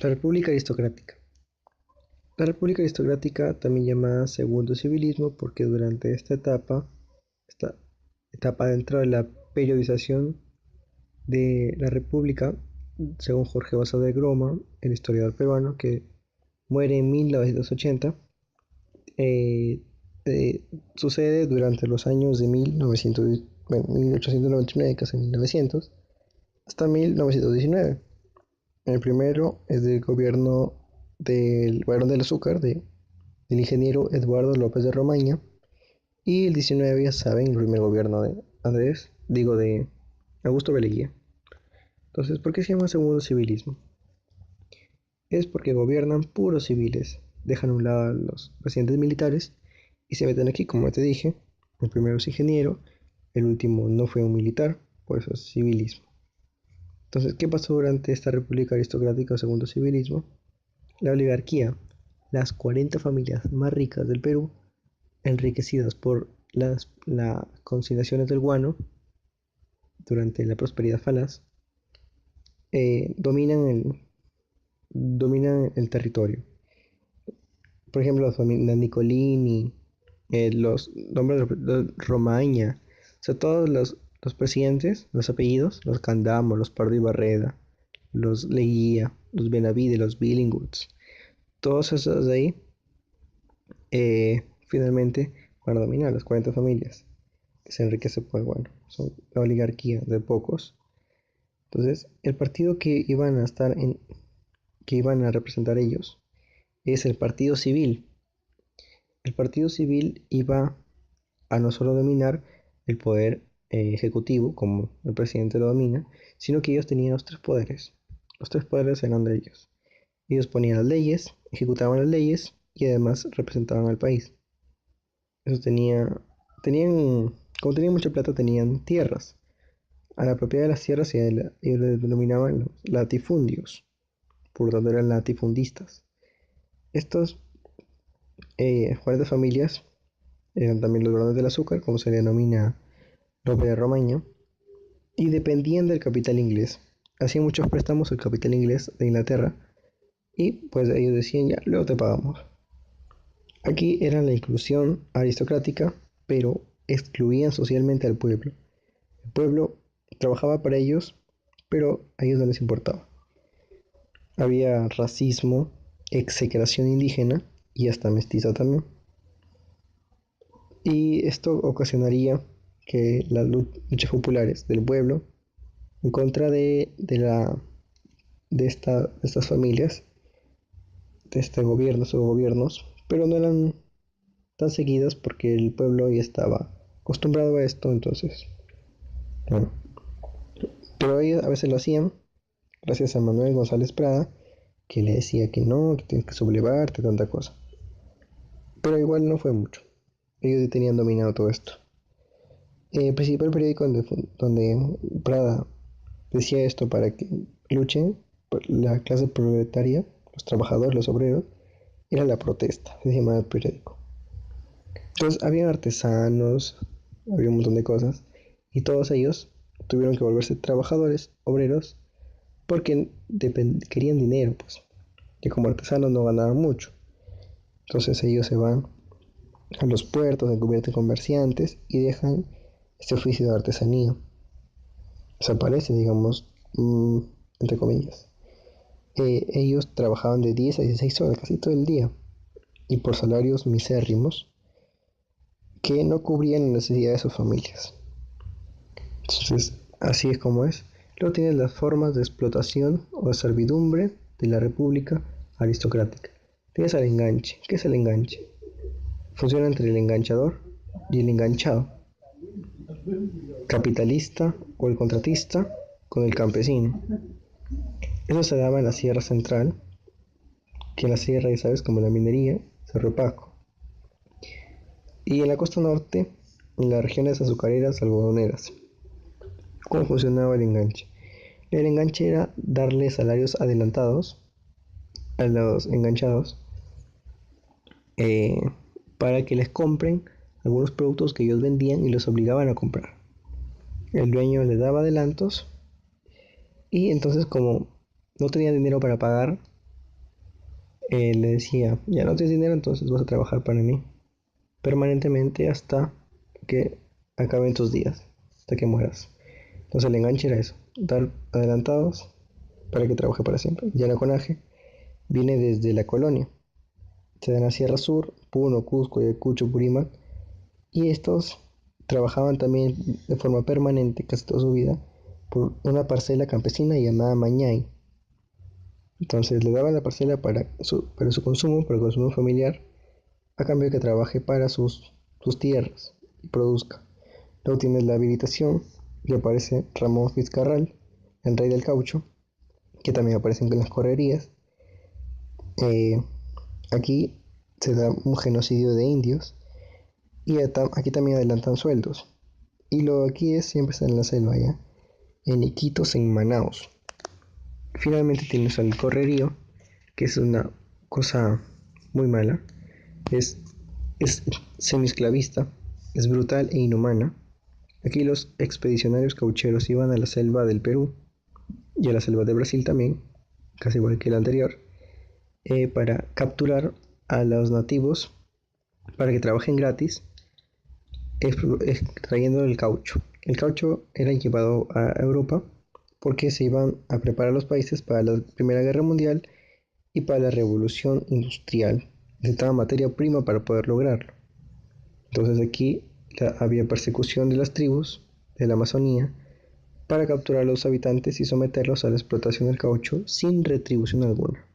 La República Aristocrática. La República Aristocrática, también llamada Segundo Civilismo, porque durante esta etapa dentro de la periodización de la República, según Jorge Basadre Groma, el historiador peruano que muere en 1980, eh, sucede durante los años de 1899, casi 1900, hasta 1919. El primero es del gobierno del Barón del Azúcar, del ingeniero Eduardo López de Romaña, y el 19, ya saben, el primer gobierno de Augusto Beleguía. Entonces, ¿por qué se llama segundo civilismo? Es porque gobiernan puros civiles, dejan a un lado a los presidentes militares y se meten aquí, como te dije. El primero es ingeniero, el último no fue un militar, por eso es civilismo. Entonces, ¿qué pasó durante esta república aristocrática o segundo civilismo? La oligarquía, las 40 familias más ricas del Perú, enriquecidas por las consignaciones del guano durante la prosperidad falaz, dominan el territorio. Por ejemplo, las familias Nicolini, los nombres de Romaña, o sea, todos los presidentes, los apellidos, los Candamo, los Pardo y Barreda, los Leguía, los Benavide, los Billinghurst, todos esos de ahí, finalmente van a dominar las 40 familias, que se enriquece por, bueno, son la oligarquía de pocos. Entonces, el partido que iban a representar ellos, es el Partido Civil. El Partido Civil iba a no solo dominar el poder ejecutivo, como el presidente lo domina, sino que ellos tenían los tres poderes. Los tres poderes eran de ellos. Ellos ponían las leyes, ejecutaban las leyes y además representaban al país. Eso como tenían mucha plata, tenían tierras. A la propiedad de las tierras ellos le denominaban los latifundios, por lo tanto eran latifundistas. Estos 40 familias eran también los barones del azúcar, como se le denomina Lope de Romaña, y dependían del capital inglés. Hacían muchos préstamos al capital inglés de Inglaterra y pues ellos decían ya, luego te pagamos. Aquí era la inclusión aristocrática, pero excluían socialmente al pueblo. El pueblo trabajaba para ellos, pero a ellos no les importaba. Había racismo, execración indígena y hasta mestiza también. Y esto ocasionaría que las luchas populares del pueblo en contra de estas familias, de estos gobiernos, pero no eran tan seguidas porque el pueblo ya estaba acostumbrado a esto, entonces, bueno. Pero ellos a veces lo hacían gracias a Manuel González Prada, que le decía que no, que tienes que sublevarte, tanta cosa. Pero igual no fue mucho. Ellos ya tenían dominado todo esto. El principal periódico donde Prada decía esto para que luchen por la clase proletaria, los trabajadores, los obreros, era La Protesta, se llamaba el periódico. Entonces había artesanos, había un montón de cosas, y todos ellos tuvieron que volverse trabajadores, obreros, porque querían dinero, pues, que como artesanos no ganaban mucho. Entonces ellos se van a los puertos, se convierten en comerciantes y dejan este oficio de artesanía. Desaparece, digamos, entre comillas. Ellos trabajaban de 10 a 16 horas casi todo el día y por salarios misérrimos que no cubrían la necesidad de sus familias. Entonces, así es como es. Luego tienes las formas de explotación o de servidumbre de la república aristocrática. Tienes al enganche. ¿Qué es el enganche? Funciona entre el enganchador y el enganchado, capitalista o el contratista con el campesino. Eso se daba en la Sierra Central, que en la sierra, ya sabes, como la minería, Cerro Paco. Y en la costa norte, en las regiones azucareras algodoneras. ¿Cómo funcionaba el enganche? El enganche era darle salarios adelantados a los enganchados para que les compren algunos productos que ellos vendían y los obligaban a comprar. El dueño les daba adelantos y entonces como no tenía dinero para pagar, le decía, ya no tienes dinero, entonces vas a trabajar para mí permanentemente hasta que acaben tus días, hasta que mueras. Entonces el enganche era eso, dar adelantados para que trabaje para siempre. Yanaconaje viene desde la colonia, se da en la Sierra Sur, Puno, Cusco, Ayacucho, Purímac, y estos trabajaban también de forma permanente casi toda su vida por una parcela campesina llamada Mañay. Entonces le daban la parcela para su consumo, para el consumo familiar, a cambio de que trabaje para sus tierras y produzca. Luego tienes la habilitación y aparece Ramón Fitzcarral, el rey del caucho, que también aparece en las correrías. Eh, Aquí se da un genocidio de indios y aquí también adelantan sueldos. Y lo aquí es siempre está en la selva ya, en Iquitos, en Manaos. Finalmente tienes al correrío, que es una cosa muy mala. Es, es semiesclavista, es brutal e inhumana. Aquí los expedicionarios caucheros iban a la selva del Perú y a la selva de Brasil también, casi igual que el anterior, para capturar a los nativos para que trabajen gratis extrayendo el caucho. El caucho era llevado a Europa porque se iban a preparar los países para la Primera Guerra Mundial y para la Revolución Industrial. Necesitaba materia prima para poder lograrlo. Entonces aquí había persecución de las tribus de la Amazonía para capturar a los habitantes y someterlos a la explotación del caucho sin retribución alguna.